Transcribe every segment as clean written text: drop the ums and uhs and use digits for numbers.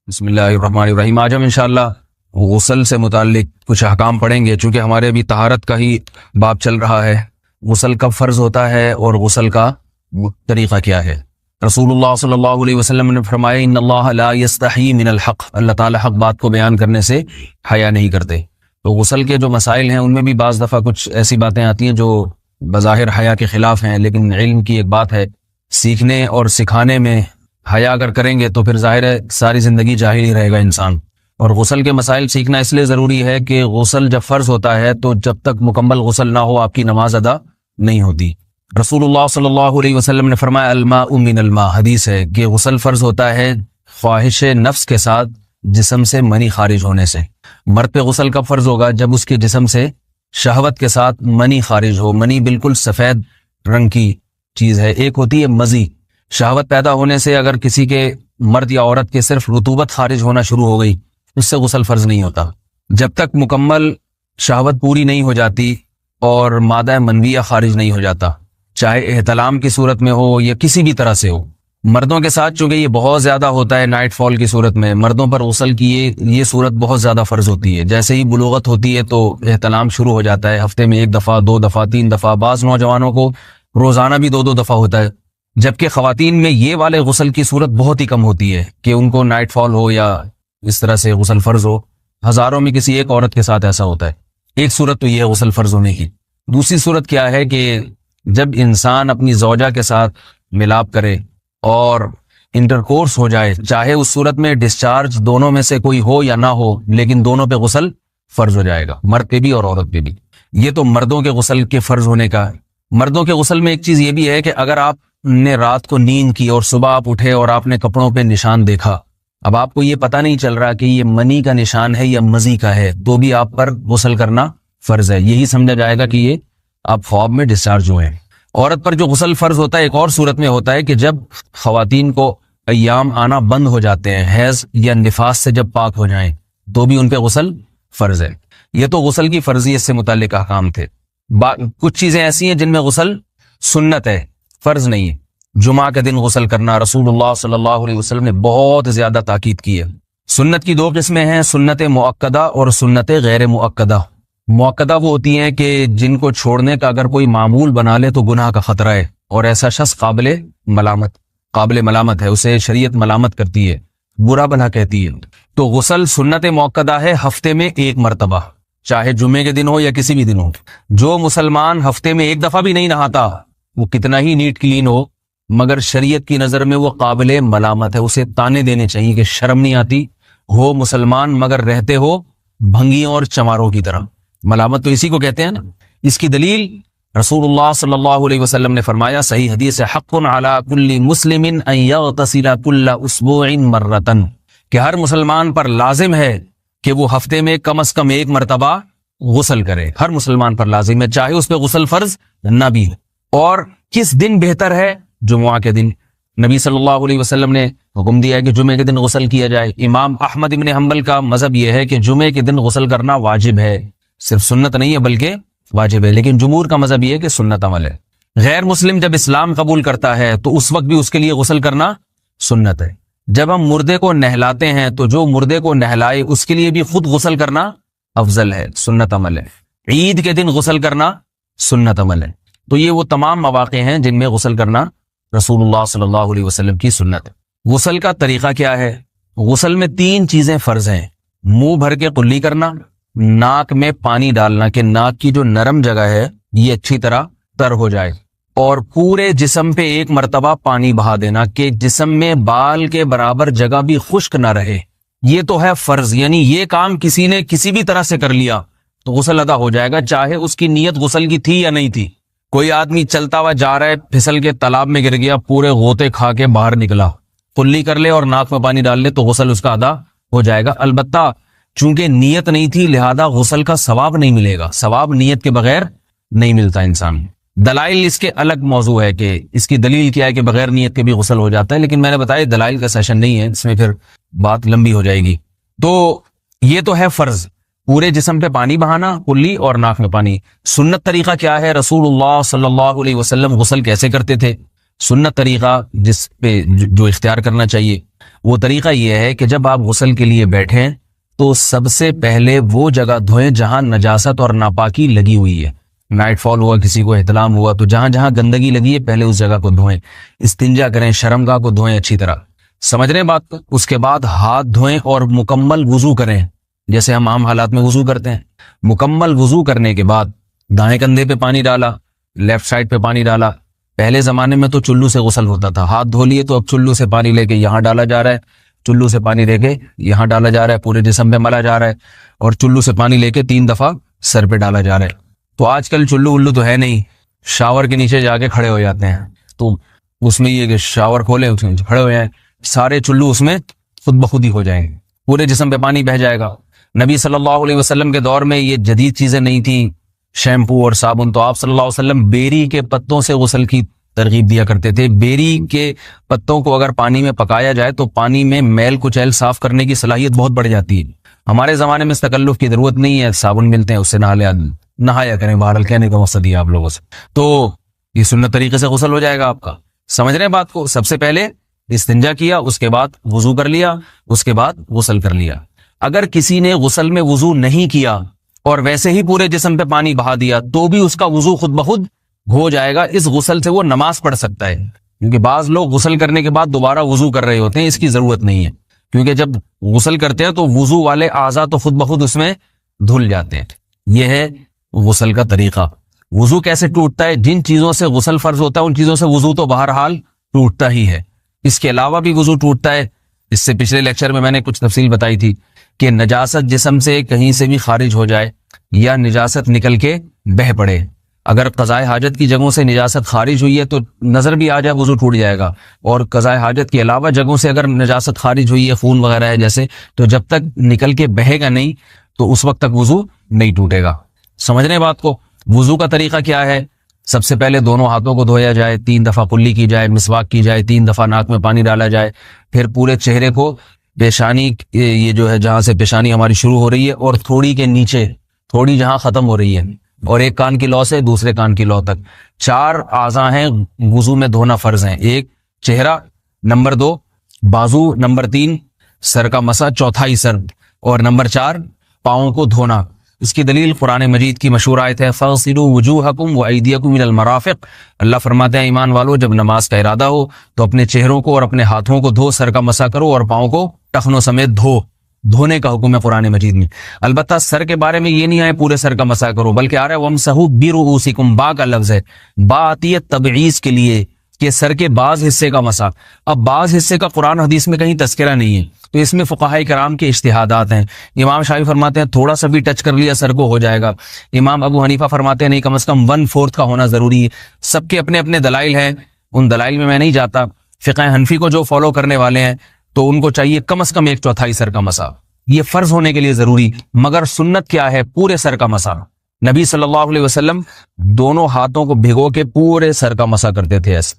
بسم اللہ الرحمن الرحیم۔ آج ہم انشاءاللہ غسل سے متعلق کچھ احکام پڑھیں گے، چونکہ ہمارے ابھی طہارت کا ہی باب چل رہا ہے۔ غسل کب فرض ہوتا ہے اور غسل کا طریقہ کیا ہے؟ رسول اللہ صلی اللہ علیہ وسلم نے فرمایا ان اللہ لا یستحی من الحق، اللہ تعالی حق بات کو بیان کرنے سے حیا نہیں کرتے۔ تو غسل کے جو مسائل ہیں ان میں بھی بعض دفعہ کچھ ایسی باتیں آتی ہیں جو بظاہر حیا کے خلاف ہیں، لیکن علم کی ایک بات ہے، سیکھنے اور سکھانے میں حیا اگر کریں گے تو پھر ظاہر ہے ساری زندگی جاہل ہی رہے گا انسان۔ اور غسل کے مسائل سیکھنا اس لیے ضروری ہے کہ غسل جب فرض ہوتا ہے تو جب تک مکمل غسل نہ ہو آپ کی نماز ادا نہیں ہوتی۔ رسول اللہ صلی اللہ علیہ وسلم نے فرمایا الماء من الماء، حدیث ہے کہ غسل فرض ہوتا ہے خواہش نفس کے ساتھ جسم سے منی خارج ہونے سے۔ مرد پہ غسل کب فرض ہوگا؟ جب اس کے جسم سے شہوت کے ساتھ منی خارج ہو۔ منی بالکل سفید رنگ کی چیز ہے، ایک ہوتی ہے مزی۔ شہوت پیدا ہونے سے اگر کسی کے مرد یا عورت کے صرف رطوبت خارج ہونا شروع ہو گئی اس سے غسل فرض نہیں ہوتا۔ جب تک مکمل شہوت پوری نہیں ہو جاتی اور مادہ منویہ خارج نہیں ہو جاتا، چاہے احتلام کی صورت میں ہو یا کسی بھی طرح سے ہو۔ مردوں کے ساتھ چونکہ یہ بہت زیادہ ہوتا ہے، نائٹ فال کی صورت میں مردوں پر غسل کی یہ صورت بہت زیادہ فرض ہوتی ہے۔ جیسے ہی بلوغت ہوتی ہے تو احتلام شروع ہو جاتا ہے، ہفتے میں 1 دفعہ 2 دفعہ 3 دفعہ، بعض نوجوانوں کو روزانہ بھی 2 دفعہ ہوتا ہے، جبکہ خواتین میں یہ والے غسل کی صورت بہت ہی کم ہوتی ہے کہ ان کو نائٹ فال ہو یا اس طرح سے غسل فرض ہو۔ ہزاروں میں کسی ایک عورت کے ساتھ ایسا ہوتا ہے۔ ایک صورت تو یہ ہے غسل فرض ہونے کی۔ دوسری صورت کیا ہے کہ جب انسان اپنی زوجہ کے ساتھ ملاپ کرے اور انٹرکورس ہو جائے، چاہے اس صورت میں ڈسچارج دونوں میں سے کوئی ہو یا نہ ہو، لیکن دونوں پہ غسل فرض ہو جائے گا، مرد پہ بھی اور عورت پہ بھی۔ یہ تو مردوں کے غسل کے فرض ہونے کا ہے۔ مردوں کے غسل میں ایک چیز یہ بھی ہے کہ اگر آپ نے رات کو نیند کی اور صبح آپ اٹھے اور آپ نے کپڑوں پہ نشان دیکھا، اب آپ کو یہ پتہ نہیں چل رہا کہ یہ منی کا نشان ہے یا مزی کا ہے، تو بھی آپ پر غسل کرنا فرض ہے۔ یہی سمجھا جائے گا کہ یہ آپ خواب میں ڈسچارج ہوئے ہیں۔ عورت پر جو غسل فرض ہوتا ہے ایک اور صورت میں ہوتا ہے کہ جب خواتین کو ایام آنا بند ہو جاتے ہیں، حیض یا نفاس سے جب پاک ہو جائیں تو بھی ان پہ غسل فرض ہے۔ یہ تو غسل کی فرضیت سے متعلق احکام تھے۔ کچھ چیزیں ایسی ہیں جن میں غسل سنت ہے، فرض نہیں ہے۔ جمعہ کے دن غسل کرنا رسول اللہ صلی اللہ علیہ وسلم نے بہت زیادہ تاکید کی ہے۔ سنت کی 2 قسمیں ہیں، سنت مؤکدہ اور سنت غیر مؤکدہ۔ مؤکدہ وہ ہوتی ہیں کہ جن کو چھوڑنے کا اگر کوئی معمول بنا لے تو گناہ کا خطرہ ہے اور ایسا شخص قابل ملامت ہے، اسے شریعت ملامت کرتی ہے، برا بھلا کہتی ہے۔ تو غسل سنت مؤکدہ ہے، ہفتے میں 1 مرتبہ، چاہے جمعے کے دن ہو یا کسی بھی دن ہو۔ جو مسلمان ہفتے میں 1 دفعہ بھی نہیں نہاتا، وہ کتنا ہی نیٹ کلین ہو، مگر شریعت کی نظر میں وہ قابل ملامت ہے، اسے تانے دینے چاہیے کہ شرم نہیں آتی ہو مسلمان مگر رہتے ہو بھنگیوں اور چماروں کی طرح۔ ملامت تو اسی کو کہتے ہیں نا۔ اس کی دلیل رسول اللہ صلی اللہ علیہ وسلم نے فرمایا، صحیح حدیث ہے، حق علی کل مسلم ان یغتسل کل اسبوع مرۃ، کہ ہر مسلمان پر لازم ہے کہ وہ ہفتے میں کم از کم 1 مرتبہ غسل کرے۔ ہر مسلمان پر لازم ہے، چاہے اس پہ غسل فرض نہ بھی ہو۔ اور کس دن بہتر ہے؟ جمعہ کے دن۔ نبی صلی اللہ علیہ وسلم نے حکم دیا ہے کہ جمعے کے دن غسل کیا جائے۔ امام احمد ابن حنبل کا مذہب یہ ہے کہ جمعے کے دن غسل کرنا واجب ہے، صرف سنت نہیں ہے بلکہ واجب ہے، لیکن جمہور کا مذہب یہ ہے کہ سنت عمل ہے۔ غیر مسلم جب اسلام قبول کرتا ہے تو اس وقت بھی اس کے لیے غسل کرنا سنت ہے۔ جب ہم مردے کو نہلاتے ہیں تو جو مردے کو نہلائے اس کے لیے بھی خود غسل کرنا افضل ہے، سنت عمل ہے۔ عید کے دن غسل کرنا سنت عمل ہے۔ تو یہ وہ تمام مواقع ہیں جن میں غسل کرنا رسول اللہ صلی اللہ علیہ وسلم کی سنت ہے۔ غسل کا طریقہ کیا ہے؟ غسل میں 3 چیزیں فرض ہیں، منہ بھر کے قلی کرنا، ناک میں پانی ڈالنا کہ ناک کی جو نرم جگہ ہے یہ اچھی طرح تر ہو جائے، اور پورے جسم پہ 1 مرتبہ پانی بہا دینا کہ جسم میں بال کے برابر جگہ بھی خشک نہ رہے۔ یہ تو ہے فرض، یعنی یہ کام کسی نے کسی بھی طرح سے کر لیا تو غسل ادا ہو جائے گا، چاہے اس کی نیت غسل کی تھی یا نہیں تھی۔ کوئی آدمی چلتا ہوا جا رہا ہے، پھسل کے تالاب میں گر گیا، پورے غوطے کھا کے باہر نکلا، قلی کر لے اور ناک میں پانی ڈال لے تو غسل اس کا ادا ہو جائے گا۔ البتہ چونکہ نیت نہیں تھی لہذا غسل کا ثواب نہیں ملے گا، ثواب نیت کے بغیر نہیں ملتا انسان۔ دلائل اس کے الگ موضوع ہے کہ اس کی دلیل کیا ہے کہ بغیر نیت کے بھی غسل ہو جاتا ہے، لیکن میں نے بتایا دلائل کا سیشن نہیں ہے، اس میں پھر بات لمبی ہو جائے گی۔ تو یہ تو ہے فرض، پورے جسم پہ پانی بہانا، کلی اور ناک میں پانی۔ سنت طریقہ کیا ہے؟ رسول اللہ صلی اللہ علیہ وسلم غسل کیسے کرتے تھے؟ سنت طریقہ جس پہ جو اختیار کرنا چاہیے وہ طریقہ یہ ہے کہ جب آپ غسل کے لیے بیٹھیں تو سب سے پہلے وہ جگہ دھوئیں جہاں نجاست اور ناپاکی لگی ہوئی ہے. نائٹ فال ہوا, کسی کو احتلام ہوا, تو جہاں جہاں گندگی لگی ہے پہلے اس جگہ کو دھوئیں. استنجا کریں, شرمگاہ کو دھوئیں اچھی طرح. سمجھ رہے ہیں بات کو؟ اس کے بعد ہاتھ دھوئیں اور مکمل وضو کریں جیسے ہم عام حالات میں وضو کرتے ہیں. مکمل وضو کرنے کے بعد دائیں کندھے پہ پانی ڈالا, لیفٹ سائڈ پہ پانی ڈالا. پہلے زمانے میں تو چلو سے غسل ہوتا تھا, ہاتھ دھو لیے تو اب چلو سے پانی لے کے یہاں ڈالا جا رہا ہے, چلو سے پانی لے کے یہاں ڈالا جا رہا ہے, پورے جسم پہ ملا جا رہا ہے, اور چلو سے پانی لے کے 3 دفعہ سر پہ ڈالا جا رہا ہے. تو آج کل چلو الو تو ہے نہیں, شاور کے نیچے جا کے کھڑے ہو جاتے ہیں. تو اس میں یہ کہ شاور کھولے اس میں کھڑے ہو جائیں, سارے چلو اس میں خود بخود ہی ہو جائیں گے, پورے جسم پہ پانی بہہ جائے گا. نبی صلی اللہ علیہ وسلم کے دور میں یہ جدید چیزیں نہیں تھیں, شیمپو اور صابن. تو آپ صلی اللہ علیہ وسلم بیری کے پتوں سے غسل کی ترغیب دیا کرتے تھے. بیری کے پتوں کو اگر پانی میں پکایا جائے تو پانی میں میل کچیل صاف کرنے کی صلاحیت بہت بڑھ جاتی ہے. ہمارے زمانے میں اس تکلف کی ضرورت نہیں ہے, صابن ملتے ہیں اس سے نہایا کریں. بہرحال کہنے کا مقصد یہ آپ لوگوں سے, تو یہ سنت طریقے سے غسل ہو جائے گا آپ کا. سمجھ رہے ہیں بات کو؟ سب سے پہلے استنجا کیا, اس کے بعد وضو کر لیا, اس کے بعد غسل کر لیا. اگر کسی نے غسل میں وضو نہیں کیا اور ویسے ہی پورے جسم پہ پانی بہا دیا تو بھی اس کا وضو خود بخود ہو جائے گا. اس غسل سے وہ نماز پڑھ سکتا ہے, کیونکہ بعض لوگ غسل کرنے کے بعد دوبارہ وضو کر رہے ہوتے ہیں. اس کی ضرورت نہیں ہے, کیونکہ جب غسل کرتے ہیں تو وضو والے اعضاء تو خود بخود اس میں دھل جاتے ہیں. یہ ہے غسل کا طریقہ. وضو کیسے ٹوٹتا ہے؟ جن چیزوں سے غسل فرض ہوتا ہے ان چیزوں سے وضو تو بہرحال ٹوٹتا ہی ہے. اس کے علاوہ بھی وضو ٹوٹتا ہے. اس سے پچھلے لیکچر میں نے کچھ تفصیل بتائی تھی کہ نجاست جسم سے کہیں سے بھی خارج ہو جائے یا نجاست نکل کے بہہ پڑے. اگر قضاء حاجت کی جگہوں سے نجاست خارج ہوئی ہے تو نظر بھی آ جائے وضو ٹوٹ جائے گا, اور قضاء حاجت کے علاوہ جگہوں سے اگر نجاست خارج ہوئی ہے, خون وغیرہ ہے جیسے, تو جب تک نکل کے بہے گا نہیں تو اس وقت تک وضو نہیں ٹوٹے گا. سمجھ رہے ہیں بات کو؟ وضو کا طریقہ کیا ہے؟ سب سے پہلے دونوں ہاتھوں کو دھویا جائے, 3 دفعہ کلی کی جائے, مسواک کی جائے, 3 دفعہ ناک میں پانی ڈالا جائے, پھر پورے چہرے کو پیشانی, یہ جو ہے جہاں سے پیشانی ہماری شروع ہو رہی ہے اور تھوڑی کے نیچے تھوڑی جہاں ختم ہو رہی ہے, اور ایک کان کی لو سے دوسرے کان کی لو تک 4 اعضاء ہیں وضو میں دھونا فرض ہیں. 1 چہرہ, نمبر 2 بازو, نمبر 3 سر کا مسا, چوتھا ہی سر, اور نمبر 4 پاؤں کو دھونا. اس کی دلیل قرآن مجید کی مشہور آیت ہے فَاغْسِلُوا وُجُوهَكُمْ وَأَيْدِيَكُمْ مِنَ الْمَرَافِقِ. اللہ فرماتے ہیں ایمان والو, جب نماز کا ارادہ ہو تو اپنے چہروں کو اور اپنے ہاتھوں کو دھو, سر کا مسا کرو اور پاؤں کو ٹخنوں سمیت دھو. دھونے کا حکم ہے قرآن مجید میں. البتہ سر کے بارے میں یہ نہیں آئے پورے سر کا مسا کرو, بلکہ آ رہا ہے وَامْسَحُوا بِرُؤُوسِكُمْ. با کا لفظ ہے, با آتی ہے تبعیض کے لیے کہ سر کے بعض حصے کا مسا. اب بعض حصے کا قرآن حدیث میں کہیں تذکرہ نہیں ہے, تو اس میں فقہاء کرام کے اجتہادات ہیں. امام شافعی فرماتے ہیں تھوڑا سا بھی ٹچ کر لیا سر کو ہو جائے گا. امام ابو حنیفہ فرماتے ہیں نہیں, کم از کم 1/4 کا ہونا ضروری ہے. سب کے اپنے اپنے دلائل ہیں, ان دلائل میں نہیں جاتا. فقہ حنفی کو جو فالو کرنے والے ہیں تو ان کو چاہیے کم از کم 1/4 سر کا مسا, یہ فرض ہونے کے لیے ضروری. مگر سنت کیا ہے؟ پورے سر کا مسا. نبی صلی اللہ علیہ وسلم دونوں ہاتھوں کو بھگو کے پورے سر کا مسا کرتے تھے ایسے.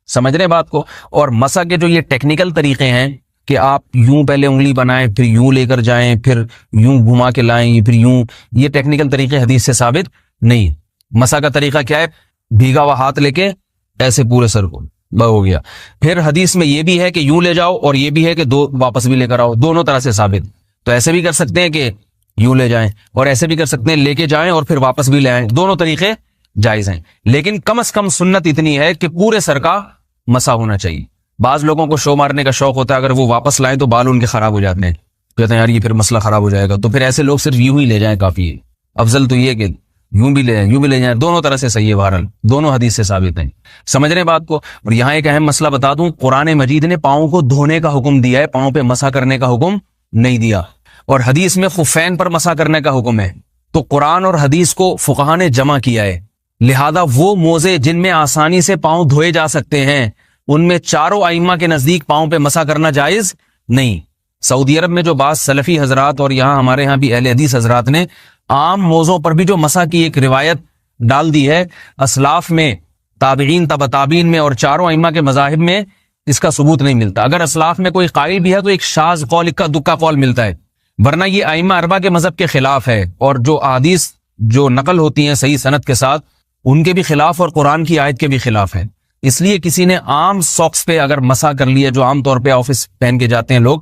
سمجھ رہے بات کو؟ اور مسا کے جو یہ ٹیکنیکل طریقے ہیں کہ آپ یوں پہلے انگلی بنائیں, پھر یوں لے کر جائیں, پھر یوں گھما کے لائیں, پھر یوں, یہ ٹیکنیکل طریقے حدیث سے ثابت نہیں. مسا کا طریقہ کیا ہے؟ بھیگا ہوا ہاتھ لے کے ایسے پورے سر کو ہو گیا. پھر حدیث میں یہ بھی ہے کہ یوں لے جاؤ اور یہ بھی ہے کہ 2 واپس بھی لے کر آؤ, دونوں طرح سے ثابت. تو ایسے بھی کر سکتے ہیں کہ یوں لے جائیں, اور ایسے بھی کر سکتے ہیں لے کے جائیں اور پھر واپس بھی لے آئیں, دونوں طریقے جائز ہیں. لیکن کم از کم سنت اتنی ہے کہ پورے سر کا مسا ہونا چاہیے. بعض لوگوں کو شو مارنے کا شوق ہوتا ہے, اگر وہ واپس لائیں تو بال ان کے خراب ہو جاتے ہیں, کہتے ہیں یار یہ پھر مسئلہ خراب ہو جائے گا, تو پھر ایسے لوگ صرف یوں ہی لے جائیں کافی ہے. افضل تو یہ کہ یوں بھی لے جائیں یوں بھی لے جائیں, دونوں طرح سے صحیح ہے. بہرحال دونوں حدیث سے ثابت ہیں. سمجھ رہے ہیں بات کو؟ اور یہاں ایک اہم مسئلہ بتا دوں, قرآن مجید نے پاؤں کو دھونے کا حکم دیا ہے, پاؤں پہ مسا کرنے کا حکم نہیں دیا. اور حدیث میں خفین پر مسا کرنے کا حکم ہے. تو قرآن اور حدیث کو فقہا نے جمع کیا ہے, لہذا وہ موزے جن میں آسانی سے پاؤں دھوئے جا سکتے ہیں ان میں چاروں ائمہ کے نزدیک پاؤں پہ مسا کرنا جائز نہیں. سعودی عرب میں جو بعض سلفی حضرات اور یہاں ہمارے ہاں بھی اہل حدیث حضرات نے عام موزوں پر بھی جو مسا کی ایک روایت ڈال دی ہے, اسلاف میں, تابعین, تبع تابعین میں اور چاروں ائمہ کے مذاہب میں اس کا ثبوت نہیں ملتا. اگر اسلاف میں کوئی قائل بھی ہے تو ایک شاذ قول, اکا دکا قول ملتا ہے, ورنہ یہ ائمہ اربعہ کے مذہب کے خلاف ہے. اور جو احادیث جو نقل ہوتی ہیں صحیح سند کے ساتھ ان کے بھی خلاف اور قرآن کی آیت کے بھی خلاف ہے. اس لیے کسی نے عام ساکس پہ اگر مسا کر لیا، جو عام طور پہ آفس پہن کے جاتے ہیں لوگ،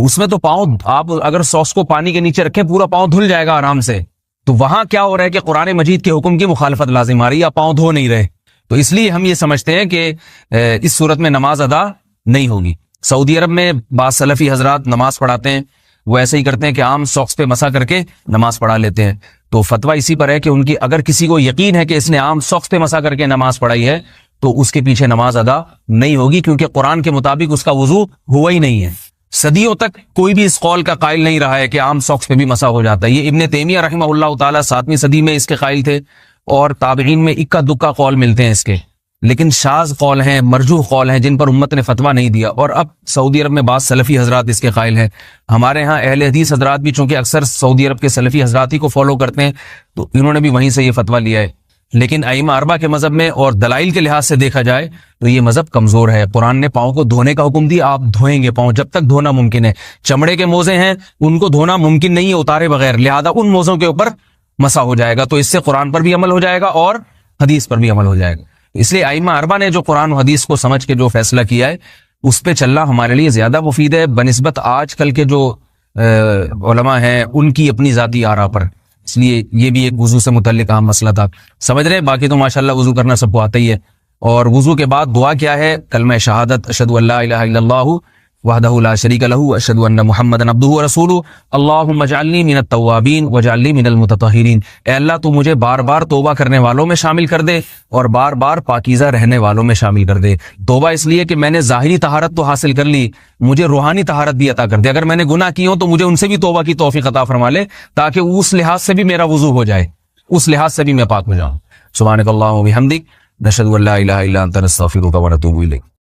اس میں تو پاؤں، آپ اگر ساکس کو پانی کے نیچے رکھیں پورا پاؤں دھل جائے گا آرام سے. تو وہاں کیا ہو رہا ہے کہ قرآن مجید کے حکم کی مخالفت لازم آ رہی ہے، آپ پاؤں دھو نہیں رہے. تو اس لیے ہم یہ سمجھتے ہیں کہ اس صورت میں نماز ادا نہیں ہوگی. سعودی عرب میں بعض سلفی حضرات نماز پڑھاتے ہیں، وہ ایسے ہی کرتے ہیں کہ عام ساکس پہ مسا کر کے نماز پڑھا لیتے ہیں. تو فتویٰ اسی پر ہے کہ ان کی اگر کسی کو یقین ہے کہ اس نے عام ساکس پہ مسا کر کے نماز پڑھائی ہے تو اس کے پیچھے نماز ادا نہیں ہوگی، کیونکہ قرآن کے مطابق اس کا وضو ہوا ہی نہیں ہے. صدیوں تک کوئی بھی اس قول کا قائل نہیں رہا ہے کہ عام ساکس پہ بھی مسا ہو جاتا ہے. یہ ابن تیمیہ رحمہ اللہ تعالیٰ 7ویں صدی میں اس کے قائل تھے، اور تابعین میں اکا دکا قول ملتے ہیں اس کے، لیکن شاذ قول ہیں، مرجوح قول ہیں جن پر امت نے فتویٰ نہیں دیا. اور اب سعودی عرب میں بعض سلفی حضرات اس کے قائل ہیں. ہمارے ہاں اہل حدیث حضرات بھی چونکہ اکثر سعودی عرب کے سلفی حضرات ہی کو فالو کرتے ہیں، تو انہوں نے بھی وہیں سے یہ فتویٰ لیا ہے. لیکن ائمہ اربعہ کے مذہب میں اور دلائل کے لحاظ سے دیکھا جائے تو یہ مذہب کمزور ہے. قرآن نے پاؤں کو دھونے کا حکم دیا، آپ دھوئیں گے پاؤں جب تک دھونا ممکن ہے. چمڑے کے موزے ہیں ان کو دھونا ممکن نہیں ہے اتارے بغیر، لہذا ان موزوں کے اوپر مسا ہو جائے گا. تو اس سے قرآن پر بھی عمل ہو جائے گا اور حدیث پر بھی عمل ہو جائے گا. اس لیے ائمہ اربعہ نے جو قرآن و حدیث کو سمجھ کے جو فیصلہ کیا ہے اس پہ چلنا ہمارے لیے زیادہ مفید ہے بنسبت آج کل کے جو علماء ہیں ان کی اپنی ذاتی آراء پر. اس لیے یہ بھی ایک وضو سے متعلق اہم مسئلہ تھا. سمجھ رہے ہیں؟ باقی تو ماشاءاللہ وضو کرنا سب کو آتا ہی ہے. اور وضو کے بعد دعا کیا ہے؟ کلمہ شہادت، اشہد ان لا الہ الا اللہ وحدہ لا شریک لہ اشہد ان محمدا عبدہ ورسولہ اللہم اجعلنی من التوابین واجعلنی من المتطہرین. اے اللہ تو مجھے بار بار توبہ کرنے والوں میں شامل کر دے اور بار بار پاکیزہ رہنے والوں میں شامل کر دے. توبہ اس لیے کہ میں نے ظاہری طہارت تو حاصل کر لی، مجھے روحانی طہارت بھی عطا کر دے. اگر میں نے گناہ کی ہوں تو مجھے ان سے بھی توبہ کی توفیق عطا فرما لے، تاکہ اس لحاظ سے بھی میرا وضو ہو جائے، اس لحاظ سے بھی میں پاک ہو جاؤں. سبحانک اللہم و بحمدک، نشہد ان لا الہ الا انت، نستغفرک و نتوب الیک.